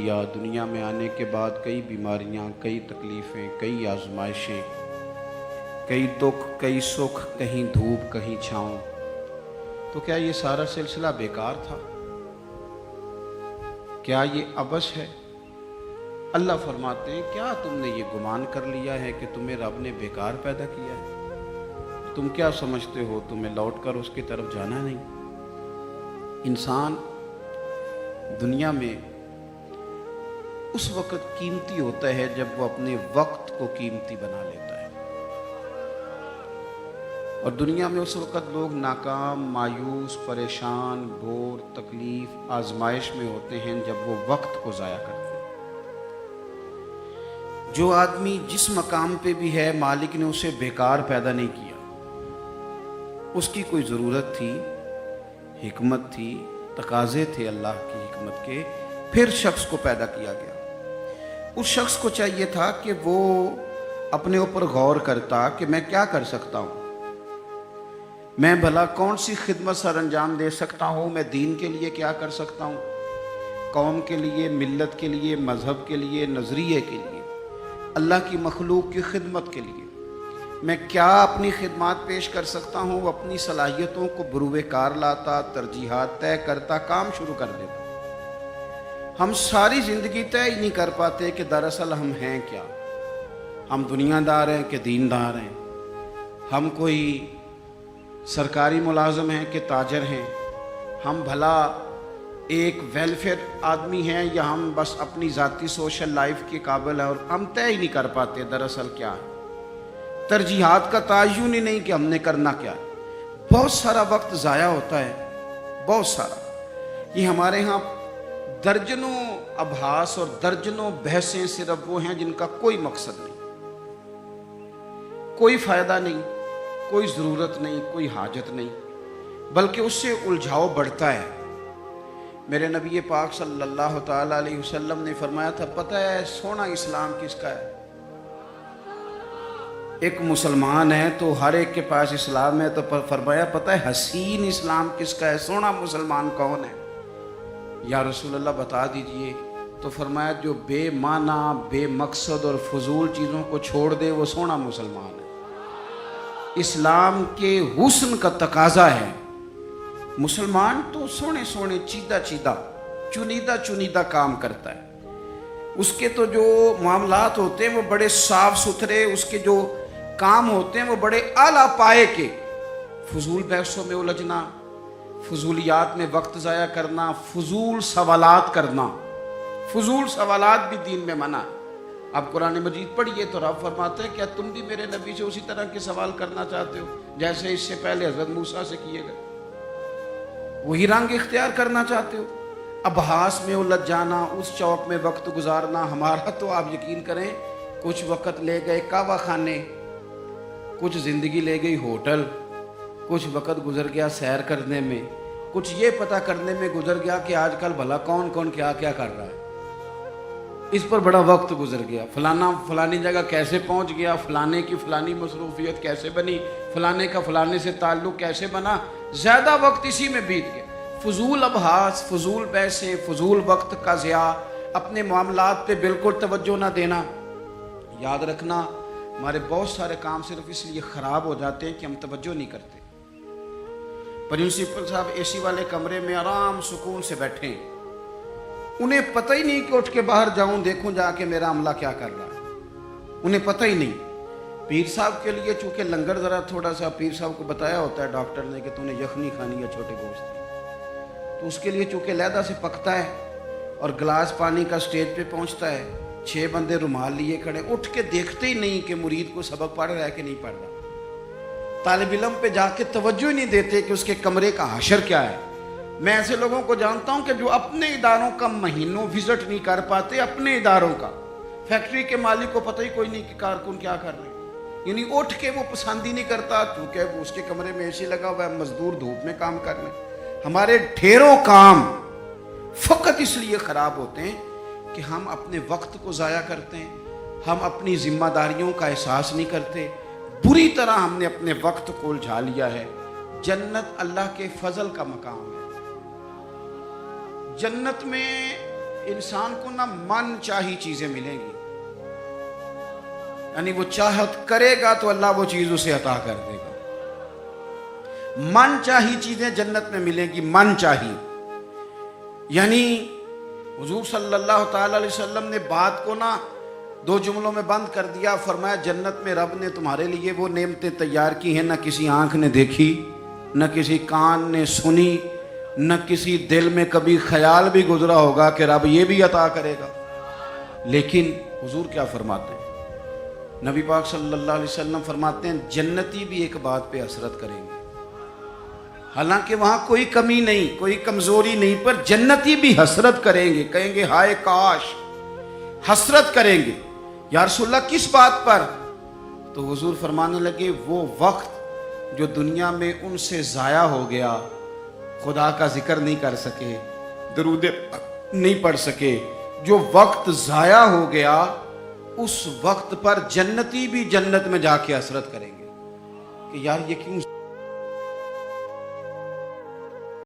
لیا. دنیا میں آنے کے بعد کئی بیماریاں، کئی تکلیفیں، کئی آزمائشیں، کئی دکھ، کئی سکھ، کہیں دھوپ کہیں چھاؤں. تو کیا یہ سارا سلسلہ بیکار تھا؟ کیا یہ عبث ہے؟ اللہ فرماتے ہیں کیا تم نے یہ گمان کر لیا ہے کہ تمہیں رب نے بیکار پیدا کیا ہے؟ تم کیا سمجھتے ہو تمہیں لوٹ کر اس کی طرف جانا نہیں؟ انسان دنیا میں اس وقت قیمتی ہوتا ہے جب وہ اپنے وقت کو قیمتی بنا لیتا ہے، اور دنیا میں اس وقت لوگ ناکام، مایوس، پریشان، بور، تکلیف، آزمائش میں ہوتے ہیں جب وہ وقت کو ضائع کرتے ہیں. جو آدمی جس مقام پہ بھی ہے مالک نے اسے بیکار پیدا نہیں کیا. اس کی کوئی ضرورت تھی، حکمت تھی، تقاضے تھے اللہ کی حکمت کے، پھر شخص کو پیدا کیا گیا. اس شخص کو چاہیے تھا کہ وہ اپنے اوپر غور کرتا کہ میں کیا کر سکتا ہوں، میں بھلا کون سی خدمت سر انجام دے سکتا ہوں، میں دین کے لیے کیا کر سکتا ہوں، قوم کے لیے، ملت کے لیے، مذہب کے لیے، نظریے کے لیے، اللہ کی مخلوق کی خدمت کے لیے میں کیا اپنی خدمات پیش کر سکتا ہوں. وہ اپنی صلاحیتوں کو بروئے کار لاتا، ترجیحات طے کرتا، کام شروع کر دیتا. ہم ساری زندگی طے ہی نہیں کر پاتے کہ دراصل ہم ہیں کیا. ہم دنیا دار ہیں کہ دین دار ہیں، ہم کوئی سرکاری ملازم ہیں کہ تاجر ہیں، ہم بھلا ایک ویلفیئر آدمی ہیں یا ہم بس اپنی ذاتی سوشل لائف کے قابل ہیں. اور ہم طے ہی نہیں کر پاتے دراصل کیا ہے. ترجیحات کا تعین ہی نہیں کہ ہم نے کرنا کیا ہے. بہت سارا وقت ضائع ہوتا ہے، بہت سارا. یہ ہمارے ہاں درجنوں ابحاث اور درجنوں بحثیں صرف وہ ہیں جن کا کوئی مقصد نہیں، کوئی فائدہ نہیں، کوئی ضرورت نہیں، کوئی حاجت نہیں، بلکہ اس سے الجھاؤ بڑھتا ہے. میرے نبی پاک صلی اللہ تعالی علیہ وسلم نے فرمایا تھا پتہ ہے سونا اسلام کس کا ہے؟ ایک مسلمان ہے تو ہر ایک کے پاس اسلام ہے، تو فرمایا پتہ ہے حسین اسلام کس کا ہے، سونا مسلمان کون ہے؟ یا رسول اللہ بتا دیجئے. تو فرمایا جو بے معنی، بے مقصد اور فضول چیزوں کو چھوڑ دے وہ سونا مسلمان ہے. اسلام کے حسن کا تقاضا ہے. مسلمان تو سونے سونے، چیدہ چیدہ، چنیدہ چنیدہ کام کرتا ہے. اس کے تو جو معاملات ہوتے ہیں وہ بڑے صاف ستھرے، اس کے جو کام ہوتے ہیں وہ بڑے اعلیٰ پائے کے. فضول بحثوں میں الجھنا، فضولیات میں وقت ضائع کرنا، فضول سوالات کرنا، فضول سوالات بھی دین میں منع. آپ قرآن مجید پڑھیے تو رب فرماتے ہیں کیا تم بھی میرے نبی سے اسی طرح کے سوال کرنا چاہتے ہو جیسے اس سے پہلے حضرت موسیٰ سے کیے گئے؟ وہی رنگ اختیار کرنا چاہتے ہو؟ ابحاث میں الجھ جانا، اس چوک میں وقت گزارنا. ہمارا تو آپ یقین کریں کچھ وقت لے گئے کعبہ خانے، کچھ زندگی لے گئی ہوٹل، کچھ وقت گزر گیا سیر کرنے میں، کچھ یہ پتہ کرنے میں گزر گیا کہ آج کل بھلا کون کون کیا کیا کر رہا ہے. اس پر بڑا وقت گزر گیا. فلانا فلانی جگہ کیسے پہنچ گیا، فلانے کی فلانی مصروفیت کیسے بنی، فلانے کا فلانے سے تعلق کیسے بنا. زیادہ وقت اسی میں بیت گیا. فضول ابحاث، فضول بحثیں، فضول وقت کا ضیاع، اپنے معاملات پہ بالکل توجہ نہ دینا. یاد رکھنا ہمارے بہت سارے کام صرف اس لیے خراب ہو جاتے ہیں کہ ہم توجہ نہیں کرتے. پرنسپل صاحب اے سی والے کمرے میں آرام سکون سے بیٹھے ہیں، انہیں پتہ ہی نہیں کہ اٹھ کے باہر جاؤں دیکھوں جا کے میرا عملہ کیا کر رہا ہے. انہیں پتہ ہی نہیں. پیر صاحب کے لیے چونکہ لنگر ذرا تھوڑا سا پیر صاحب کو بتایا ہوتا ہے ڈاکٹر نے کہ تو نے یخنی کھانی ہے چھوٹے گوشت کی، تو اس کے لیے چونکہ علیحدہ سے پکتا ہے اور گلاس پانی کا سٹیج پہ پہنچتا ہے، 6 بندے رومال لیے کھڑے، اٹھ کے دیکھتے ہی نہیں کہ مرید کو سبق پڑھ رہا ہے کہ نہیں پڑھ رہا. طالب علم پہ جا کے توجہ ہی نہیں دیتے کہ اس کے کمرے کا حشر کیا ہے. میں ایسے لوگوں کو جانتا ہوں کہ جو اپنے اداروں کا مہینوں وزٹ نہیں کر پاتے، اپنے اداروں کا. فیکٹری کے مالک کو پتہ ہی کوئی نہیں کہ کارکن کیا کر رہے ہیں، یعنی اٹھ کے وہ پسند ہی نہیں کرتا کیونکہ اس کے کمرے میں اے سی لگا ہوا ہے، مزدور دھوپ میں کام کر رہے ہیں. ہمارے ڈھیروں کام فقط اس لیے خراب ہوتے ہیں کہ ہم اپنے وقت کو ضائع کرتے ہیں، ہم اپنی ذمہ داریوں کا احساس نہیں کرتے. بری طرح ہم نے اپنے وقت کو الجھا لیا ہے. جنت اللہ کے فضل کا مقام ہے. جنت میں انسان کو نہ من چاہی چیزیں ملیں گی، یعنی وہ چاہت کرے گا تو اللہ وہ چیز اسے عطا کر دے گا۔ من چاہی چیزیں جنت میں ملیں گی، من چاہی، یعنی حضور صلی اللہ تعالی علیہ وسلم نے بات کو نہ دو جملوں میں بند کر دیا، فرمایا جنت میں رب نے تمہارے لیے وہ نعمتیں تیار کی ہیں نہ کسی آنکھ نے دیکھی، نہ کسی کان نے سنی، نہ کسی دل میں کبھی خیال بھی گزرا ہوگا کہ رب یہ بھی عطا کرے گا۔ لیکن حضور کیا فرماتے ہیں؟ نبی پاک صلی اللہ علیہ وسلم فرماتے ہیں جنتی بھی ایک بات پہ حسرت کریں گے، حالانکہ وہاں کوئی کمی نہیں، کوئی کمزوری نہیں، پر جنتی بھی حسرت کریں گے، کہیں گے ہائے کاش، حسرت کریں گے۔ یا رسول اللہ کس بات پر؟ تو حضور فرمانے لگے وہ وقت جو دنیا میں ان سے ضائع ہو گیا، خدا کا ذکر نہیں کر سکے، درود نہیں پڑھ سکے، جو وقت ضائع ہو گیا، اس وقت پر جنتی بھی جنت میں جا کے حسرت کریں گے کہ یار یہ کیوں